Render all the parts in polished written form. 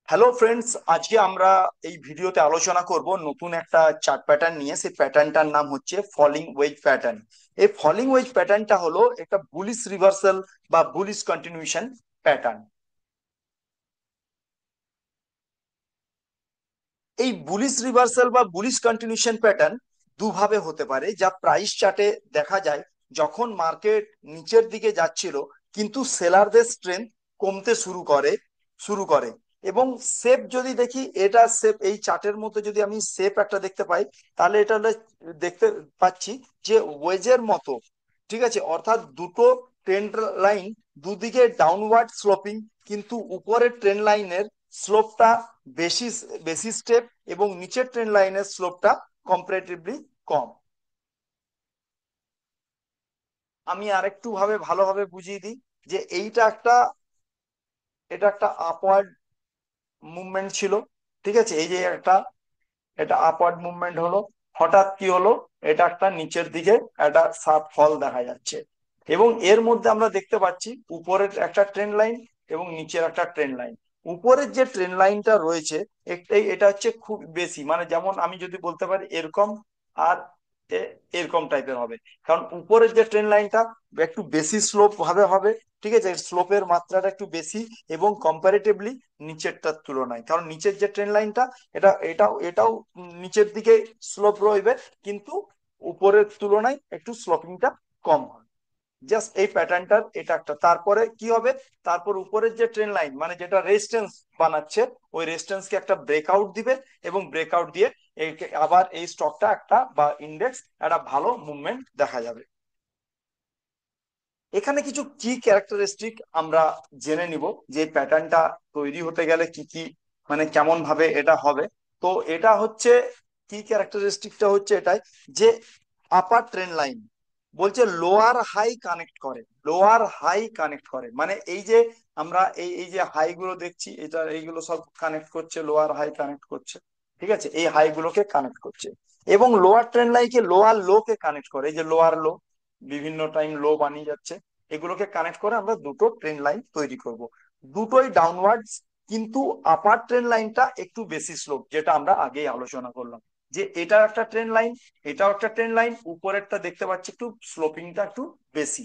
Hello friends, আজকে আমরা এই ভিডিওতে আলোচনা করব নতুন একটা চার্ট প্যাটার্ন নিয়ে। সেই প্যাটার্নটার নাম হচ্ছে ফলিং ওয়েজ প্যাটার্ন। এই ফলিং ওয়েজ প্যাটার্নটা হলো একটা বুলিশ রিভার্সাল বা বুলিশ কন্টিনিউশন প্যাটার্ন। এই বুলিশ রিভার্সাল বা বুলিশ কন্টিনিউশন প্যাটার্ন দুভাবে হতে পারে, যা প্রাইস চার্টে দেখা যায়। যখন মার্কেট নিচের দিকে যাচ্ছিল কিন্তু সেলারদের স্ট্রেংথ কমতে শুরু করে এবং শেপ যদি দেখি, এটা শেপ এই চার্টের মধ্যে যদি আমি শেপ একটা দেখতে পাই, তাহলে এটা হলে দেখতে পাচ্ছি যে ওয়েজের মতো। ঠিক আছে, অর্থাৎ দুটো ট্রেন্ড লাইন দুদিকে ডাউনওয়ার্ড স্লোপিং, কিন্তু উপরের ট্রেন্ড লাইনের স্লোপটা বেশি বেশি স্টেপ এবং নিচের ট্রেন লাইনের স্লোপটা কম্পারেটিভলি কম। আমি আরেকটু ভালোভাবে বুঝিয়ে দিই যে এটা একটা আপওয়ার্ড মুভমেন্ট ছিল। ঠিক আছে, এই যে এটা আপওয়ার্ড মুভমেন্ট হলো, হঠাৎ কি হলো, এটা একটা নিচের দিকে একটা সাব ফল দেখা যাচ্ছে এবং এর মধ্যে আমরা দেখতে পাচ্ছি উপরের একটা ট্রেন্ড লাইন এবং নিচের একটা ট্রেন্ড লাইন। উপরের যে ট্রেন্ড লাইনটা রয়েছে এটা হচ্ছে খুব বেশি, মানে যেমন আমি যদি বলতে পারি এরকম আর এরকম টাইপের হবে, কারণ উপরের যে ট্রেন্ড লাইনটা একটু বেশি স্লোপ হবে। ঠিক আছে, স্লোপের মাত্রাটা একটু বেশি এবং কম্পারেটিভলি নিচেরটার তুলনায়, কারণ নিচের যে ট্রেন্ড লাইনটা এটাও নিচের দিকে স্লোপ রইবে, কিন্তু উপরের তুলনায় একটু স্লোপিংটা কম হয়। জাস্ট এই প্যাটার্নটার এটা একটা, তারপরে কি হবে, তারপর উপরের যে ট্রেন লাইন মানে যেটা রেজিস্ট্যান্স বানাচ্ছে, ওই রেজিস্ট্যান্সকে একটা ব্রেকআউট দিবে এবং ব্রেকআউট দিয়ে আবার এই স্টকটা একটা বা ইন্ডেক্স একটা ভালো মুভমেন্ট দেখা যাবে। এখানে কিছু কি ক্যারেক্টারিস্টিক আমরা জেনে নিব যে প্যাটার্নটা তৈরি হতে গেলে কি কি, মানে কেমন ভাবে এটা হবে। তো এটা হচ্ছে, কি ক্যারেক্টারিস্টিকটা হচ্ছে এটাই যে আপার ট্রেন লাইন বলছে লোয়ার হাই কানেক্ট করে, লোয়ার হাই কানেক্ট করে, মানে এই যে আমরা এই এই যে হাই গুলো দেখছি, এটা এইগুলো সব কানেক্ট করছে, লোয়ার হাই কানেক্ট করছে। ঠিক আছে, এই হাই গুলোকে কানেক্ট করছে এবং লোয়ার ট্রেন লাইনকে লোয়ার লো কে কানেক্ট করে, এই যে লোয়ার লো বিভিন্ন টাইম লো বানিয়ে যাচ্ছে, এগুলোকে কানেক্ট করে আমরা দুটো ট্রেন লাইন তৈরি করব। দুটোই ডাউনওয়ার্ডস, কিন্তু আপার ট্রেন লাইনটা একটু বেশি স্লোপ, যেটা আমরা আগেই আলোচনা করলাম যে এটা একটা ট্রেন লাইন, এটাও একটা ট্রেন লাইন, উপরেরটা দেখতে পাচ্ছি একটু স্লোপিংটা একটু বেশি।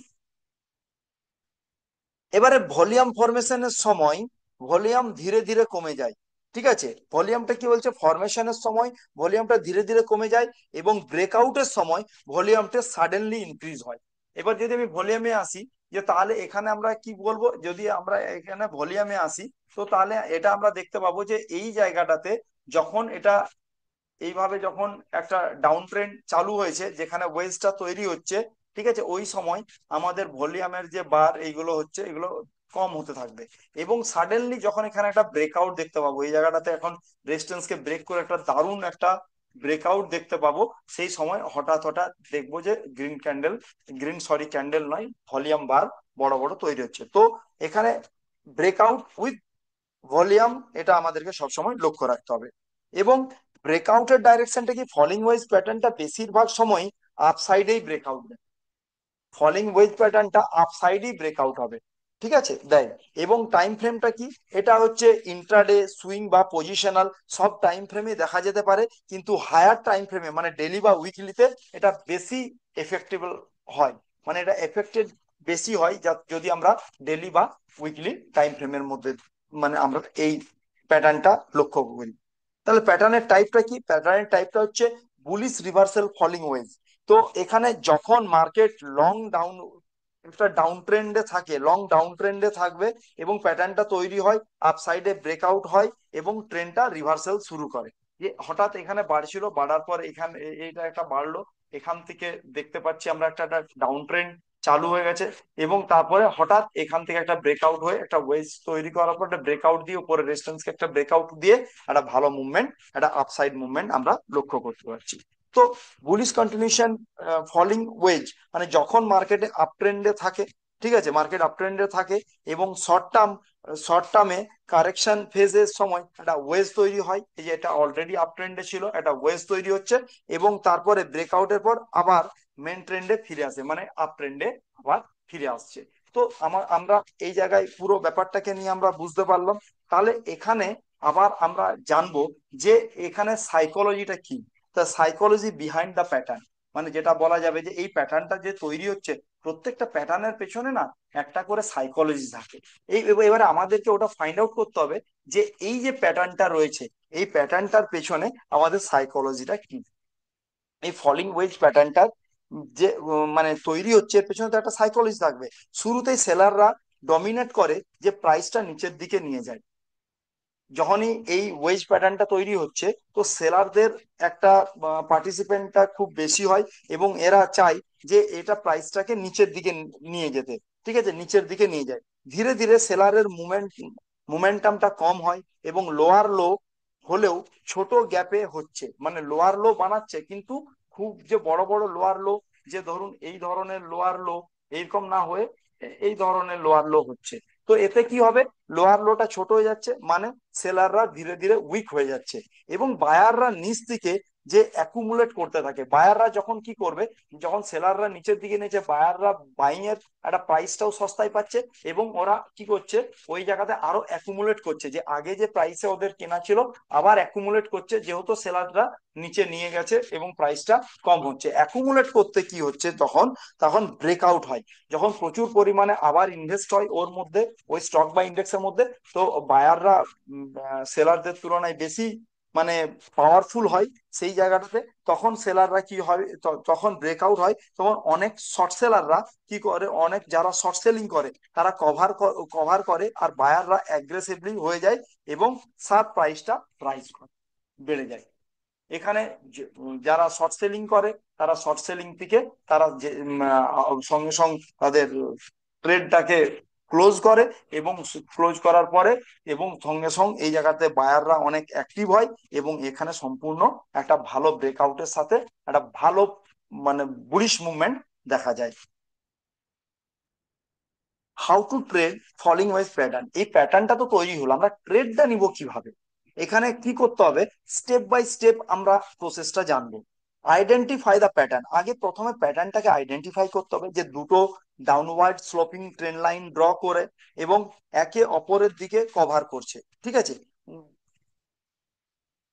এবারে ভলিউম ফরমেশনের সময় ভলিউম ধীরে ধীরে কমে যায়। ঠিক আছে, ভলিউমটা কি বলছে, ফরমেশনের সময় ভলিউমটা ধীরে ধীরে কমে যায় এবং ব্রেকআউটের সময় ভলিউমটা সাডেনলি ইনক্রিজ হয়। এবার যদি আমি ভলিউমে আসি, যে তাহলে এখানে আমরা কি বলবো, যদি আমরা এখানে ভলিউমে আসি, তো তাহলে এটা আমরা দেখতে পাবো যে এই জায়গাটাতে যখন এটা এইভাবে যখন একটা ডাউন ট্রেন্ড চালু হয়েছে, যেখানে ওয়েজটা তৈরি হচ্ছে, ঠিক আছে, ওই সময় আমাদের ভলিউমের যে বার এইগুলো হচ্ছে, এগুলো কম হতে থাকবে এবং সাডেনলি যখন এখানে একটা ব্রেকআউট দেখতে পাবো, এই জায়গাটাতে এখন রেজিস্ট্যান্স কে ব্রেক করে একটা দারুণ একটা ব্রেকআউট দেখতে পাবো, সেই সময় হঠাৎ হঠাৎ দেখবো যে ক্যান্ডেল নয়, ভলিউম বার বড় বড় তৈরি হচ্ছে। তো এখানে ব্রেকআউট উইথ ভলিউম, এটা আমাদেরকে সবসময় লক্ষ্য রাখতে হবে। এবং ব্রেকআউটের ডাইরেকশনটা কি, ফলিং ওয়েজ প্যাটার্নটা বেশিরভাগ সময় আপসাইডেই ব্রেকআউট দেয়, ফলিং ওয়েজ প্যাটার্নটা আপসাইডেই ব্রেকআউট হবে। ঠিক আছে, দেয়। এবং টাইম ফ্রেমটা কি, এটা হচ্ছে ইন্ট্রাডে সুইং বা পজিশনাল, সব টাইম ফ্রেমে দেখা যেতে পারে, কিন্তু হায়ার টাইম ফ্রেমে মানে ডেলি বা উইকলিতে এটা বেশি এফেক্টেবল হয়, মানে এটা এফেক্টেড বেশি হয় যদি আমরা ডেলি বা উইকলি টাইম ফ্রেমের মধ্যে মানে আমরা এই প্যাটার্নটা লক্ষ্য করি। তাহলে প্যাটার্নের টাইপটা কি, প্যাটার্নের টাইপটা হচ্ছে বুলিশ রিভার্সাল ফলিং ওয়েজ। তো এখানে যখন মার্কেট লং ডাউন, একটা ডাউন ট্রেন্ডে থাকে, লং ডাউন ট্রেন্ডে থাকবে এবং প্যাটার্নটা তৈরি হয়, আপসাইডে ব্রেকআউট হয় এবং ট্রেন্ডটা রিভার্সাল শুরু করে। যে হঠাৎ এখানে বাড়ছিল, বাড়ার পর এখানে এইটা একটা বাড়লো, এখান থেকে দেখতে পাচ্ছি আমরা একটা ডাউন ট্রেন্ড চালু হয়ে গেছে এবং তারপরে হঠাৎ এখান থেকে একটা ব্রেকআউট হয়ে একটা ওয়েজ তৈরি করার পর একটা ব্রেকআউট দিয়ে উপরে রেজিস্ট্যান্সকে একটা ব্রেকআউট দিয়ে একটা ভালো মুভমেন্ট, একটা আপসাইড মুভমেন্ট আমরা লক্ষ্য করতে পারছি। তো বুলিশ কন্টিনিউশন ফলিং ওয়েজ মানে যখন মার্কেটে আপ ট্রেন্ডে থাকে, ঠিক আছে, মার্কেট আপ ট্রেন্ডে থাকে এবং শর্ট টার্মে কারেকশন ফেজের সময় একটা ওয়েজ তৈরি হয়, এই যে এটা অলরেডি আপ ট্রেন্ডে ছিল, একটা ওয়েজ তৈরি হচ্ছে এবং তারপরে ব্রেকআউটের পর আবার মেন ট্রেন্ডে ফিরে আসে, মানে আপ ট্রেন্ডে আবার ফিরে আসছে। তো আমরা এই জায়গায় পুরো ব্যাপারটাকে নিয়ে আমরা বুঝতে পারলাম। তাহলে এখানে আবার আমরা জানবো যে এখানে সাইকোলজিটা কি। তা সাইকোলজি বিহাইন্ড দ্য প্যাটার্ন, মানে যেটা বলা যাবে যে এই প্যাটার্নটা যে তৈরি হচ্ছে, প্রত্যেকটা প্যাটার্নের পেছনে না একটা করে সাইকোলজি থাকে। এবারে আমাদেরকে ওটা ফাইন্ড আউট করতে হবে যে এই যে প্যাটার্নটা রয়েছে, এই প্যাটার্নটার পেছনে আমাদের সাইকোলজিটা কি। এই ফলিং ওয়েজ প্যাটার্নটার যে মানে তৈরি হচ্ছে, এর পেছনে তো একটা সাইকোলজি থাকবে। শুরুতেই সেলাররা ডমিনেট করে যে প্রাইসটা নিচের দিকে নিয়ে যায়। যখনই এই ওয়েজ প্যাটার্নটা তৈরি হচ্ছে, তো সেলারদের একটা পার্টিসিপেন্টটা খুব বেশি হয় এবং এরা চায় যে এটা প্রাইসটাকে নিচের দিকে নিয়ে যেতে। ঠিক আছে, নিচের দিকে নিয়ে যায়। ধীরে ধীরে সেলারের মোমেন্টামটা কম হয় এবং লোয়ার লো হলেও ছোট গ্যাপে হচ্ছে, মানে লোয়ার লো বানাচ্ছে কিন্তু খুব যে বড় বড় লোয়ার লো, যে ধরুন এই ধরনের লোয়ার লো এইরকম না হয়ে এই ধরনের লোয়ার লো হচ্ছে। তো এতে কি হবে, লোয়ার লোটা ছোট হয়ে যাচ্ছে, মানে সেলাররা ধীরে ধীরে উইক হয়ে যাচ্ছে এবং বায়াররা নিচ থেকে যে অ্যাকুমুলেট করতে থাকে। বায়াররা যখন কি করবে, যখন সেলাররা নিচের দিকে নিয়েছে, বায়াররা বাইং এর একটা প্রাইসটাও সস্তায় পাচ্ছে এবং ওরা কি করছে, ওই জায়গাতে আরো অ্যাকুমুলেট করছে, যে আগে যে প্রাইসে ওদের কেনা ছিল আবার অ্যাকুমুলেট করছে, যেহেতু সেলাররা নিচে নিয়ে গেছে এবং প্রাইসটা কম হচ্ছে। অ্যাকুমুলেট করতে কি হচ্ছে, তখন তখন ব্রেকআউট হয়, যখন প্রচুর পরিমাণে আবার ইনভেস্ট হয় ওর মধ্যে, ওই স্টক বা ইন্ডেক্সের মধ্যে। তো বায়াররা সেলারদের তুলনায় বেশি মানে পাওয়ারফুল হয় সেই জায়গাটাতে। তখন সেলাররা কি হয়, তখন ব্রেকআউট হয়, তখন অনেক শর্ট সেলাররা কি করে, অনেক যারা শর্ট সেলিং করে তারা কভার করে, আর বায়াররা অ্যাগ্রেসিভলি হয়ে যায় এবং সার প্রাইসটা বেড়ে যায়। এখানে যারা শর্ট সেলিং করে, তারা শর্ট সেলিং থেকে তারা যে সঙ্গে সঙ্গে তাদের ট্রেডটাকে ক্লোজ করে এবং ক্লোজ করার পরে এবং সঙ্গে সঙ্গে এই জায়গাতে বায়াররা অনেক অ্যাক্টিভ হয় এবং এখানে সম্পূর্ণ একটা ভালো ব্রেকআউটের সাথে একটা ভালো মানে বুলিশ মুভমেন্ট দেখা যায়। How to trade falling wedge pattern, এই প্যাটার্নটা তো তৈরি হলো, আমরা ট্রেডটা নিব কিভাবে। এখানে কি করতে হবে, স্টেপ বাই স্টেপ আমরা প্রসেসটা জানবো। আইডেন্টিফাই দা প্যাটার্ন, আগে প্রথমে প্যাটার্নটাকে আইডেন্টিফাই করতে হবে, যে দুটো downward sloping trend line draw করে এবং একে অপরের দিকে কভার করছে। ঠিক আছে,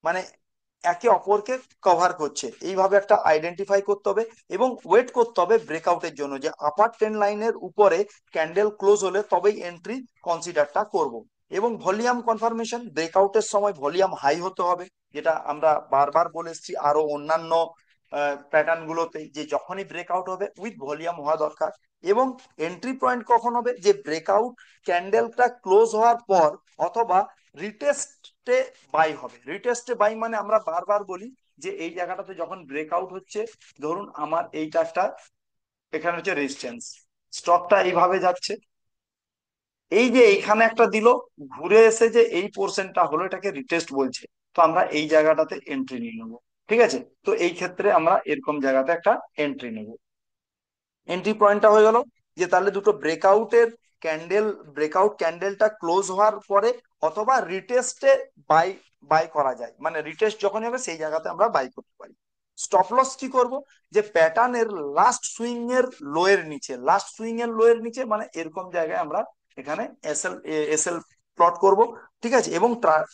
মানে একে অপরকে কভার করছে, এইভাবে একটা আইডেন্টিফাই করতে হবে এবং ওয়েট করতে হবে ব্রেকআউটের জন্য, যে আপার ট্রেন্ড লাইনের উপরে ক্যান্ডেল ক্লোজ হলে তবেই এন্ট্রি কনসিডারটা করব। এবং ভলিউম কনফার্মেশন, ব্রেকআউটের সময় ভলিউম হাই হতে হবে, যেটা আমরা বারবার বলে এসেছি আরো অন্যান্য প্যাটার্ন গুলোতে, যে যখনই ব্রেকআউট হবে উইথ ভলিউম হওয়া দরকার। এবং এন্ট্রি পয়েন্ট কখন হবে, যে ব্রেকআউট ক্যান্ডেলটা ক্লোজ হওয়ার পর অথবা রিটেস্টে বাই হবে। রিটেস্টে বাই মানে আমরা বারবার বলি যে এই জায়গাটাতে যখন ব্রেকআউট হচ্ছে, ধরুন আমার এইটা একটা, এখানে হচ্ছে রেজিস্ট্যান্স, স্টকটা এইভাবে যাচ্ছে, এই যে এইখানে একটা দিল, ঘুরে এসে যে এই পোর্শনটা হলো এটাকে রিটেস্ট বলছে, তো আমরা এই জায়গাটাতে এন্ট্রি নিয়ে নেবো। ঠিক আছে, তো এই ক্ষেত্রে আমরা এরকম জায়গাতে একটা এন্ট্রি নেব। এন্ট্রি পয়েন্টটা হয়ে গেল, যে তাহলে দুটো ব্রেকআউট ক্যান্ডেলটা ক্লোজ হওয়ার পরে অথবা রিটেস্টে বাই বাই করা যায়, মানে রিটেস্ট যখন হবে সেই জায়গাতে আমরা বাই করতে পারি। স্টপ লস কি করব, যে প্যাটার্নের লাস্ট সুইং এর লো এর নিচে, মানে এরকম জায়গায় আমরা এখানে এসএল প্লট করব। ঠিক আছে, এবং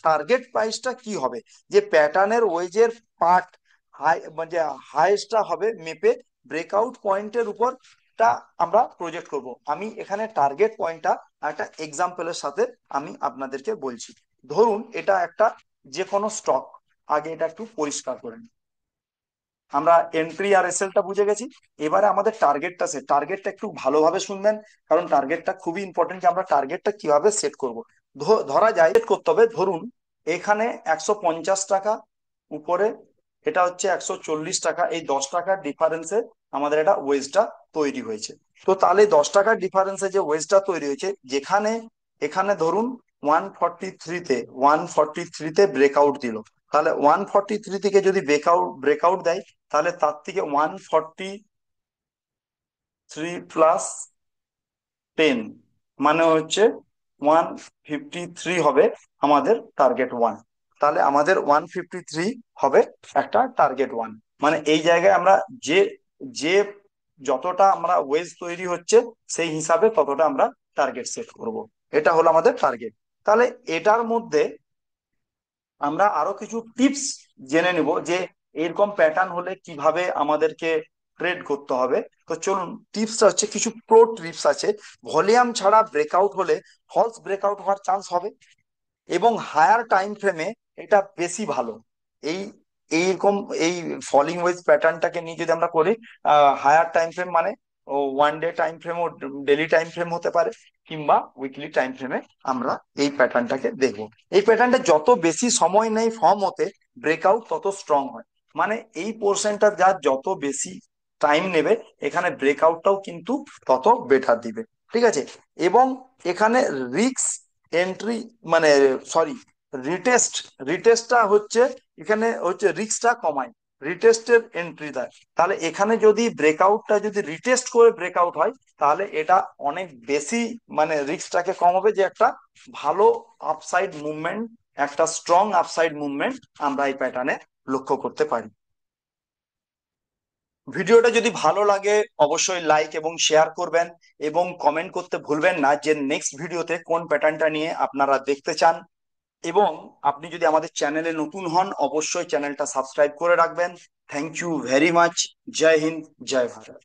টার্গেট প্রাইসটা কি হবে, যে প্যাটার্নের ওয়েজের পার্ট হাই, মানে হাইস্টটা হবে মেপে ব্রেকআউট পয়েন্টের উপর টা আমরা প্রজেক্ট করব। আমি এখানে টার্গেট পয়েন্টটা একটা এক্সাম্পলের সাথে আমি আপনাদেরকে বলছি। ধরুন এটা একটা যে কোনো স্টক, আগে এটা একটু পরিষ্কার করে নিই। আমরা এন্ট্রি আর এসএলটা বুঝে গেছি, এবারে আমাদের টার্গেটটা একটু ভালোভাবে শুনবেন, কারণ টার্গেটটা খুবই ইম্পর্টেন্ট, যে আমরা টার্গেটটা কিভাবে সেট করব। ধরা যায় সেট করতে হবে, ধরুন এখানে 150 টাকা উপরে, এটা হচ্ছে 140 টাকা, এই 10 টাকার ডিফারেন্সে আমাদের একটা ওয়েজটা তৈরি হয়েছে। তো তাহলে 10 টাকার ডিফারেন্সে যে ওয়েজটা তৈরি হয়েছে, যেখানে এখানে ধরুন 143তে ব্রেকআউট দিল, তাহলে 143 থেকে যদি ব্রেকআউট দেয়, তাহলে তার থেকে 143 প্লাস 10, মানে হচ্ছে 153 হবে আমাদের টার্গেট 1। তাহলে আমাদের 153 হবে একটা টার্গেট 1, মানে এই জায়গায় আমরা যে যে যতটা আমরা ওয়েজ তৈরি হচ্ছে সেই হিসাবে ততটা আমরা টার্গেট সেট করব। এটা হলো আমাদের টার্গেট। তাহলে এটার মধ্যে আমরা আরো কিছু টিপস জেনে নিব যে এরকম প্যাটার্ন হলে কিভাবে আমাদেরকে ট্রেড করতে হবে। তো চলুন, টিপসটা হচ্ছে, কিছু প্রো টিপস আছে। ভলিউম ছাড়া ব্রেকআউট হলে ফলস ব্রেকআউট হওয়ার চান্স হবে, এবং হায়ার টাইম ফ্রেমে এটা বেশি ভালো। এই এইরকম এই ফলিং ওয়েজ প্যাটার্নটাকে নিয়ে যদি আমরা করি, হায়ার টাইম ফ্রেম মানে ওয়ান ডে টাইম ফ্রেম ও ডেলি টাইম ফ্রেম হতে পারে, কিংবা উইকলি টাইম ফ্রেমে আমরা এই প্যাটার্নটাকে দেখব। এই প্যাটার্নটা যত বেশি সময় নেই ফর্ম হতে, ব্রেকআউট তত স্ট্রং হয়। মানে এই পোর্শনটা যা যত বেশি টাইম নেবে, এখানে ব্রেকআউটটাও কিন্তু তত বেটার দিবে। ঠিক আছে। এবং এখানে রিস্ক এন্ট্রি, মানে সরি, রিটেস্ট, রিটেস্টটা হচ্ছে, এখানে হচ্ছে রিস্কটা কমায়, রিটেস্টের এন্ট্রি দেয়। তাহলে এখানে যদি ব্রেকআউটটা যদি রিটেস্ট করে ব্রেকআউট হয়, তাহলে এটা অনেক বেশি, মানে রিস্কটাকে কমাবে, যে একটা ভালো আপসাইড মুভমেন্ট, একটা স্ট্রং আপসাইড মুভমেন্ট আমরা এই প্যাটার্নে লক্ষ্য করতে পারি। ভিডিওটা যদি ভালো লাগে অবশ্যই লাইক এবং শেয়ার করবেন, এবং কমেন্ট করতে ভুলবেন না যে নেক্সট ভিডিওতে কোন প্যাটার্নটা নিয়ে আপনারা দেখতে চান। এবং আপনি যদি আমাদের চ্যানেলে নতুন হন, অবশ্যই চ্যানেলটা সাবস্ক্রাইব করে রাখবেন। Thank you very much. জয় হিন্দ, জয় ভারত।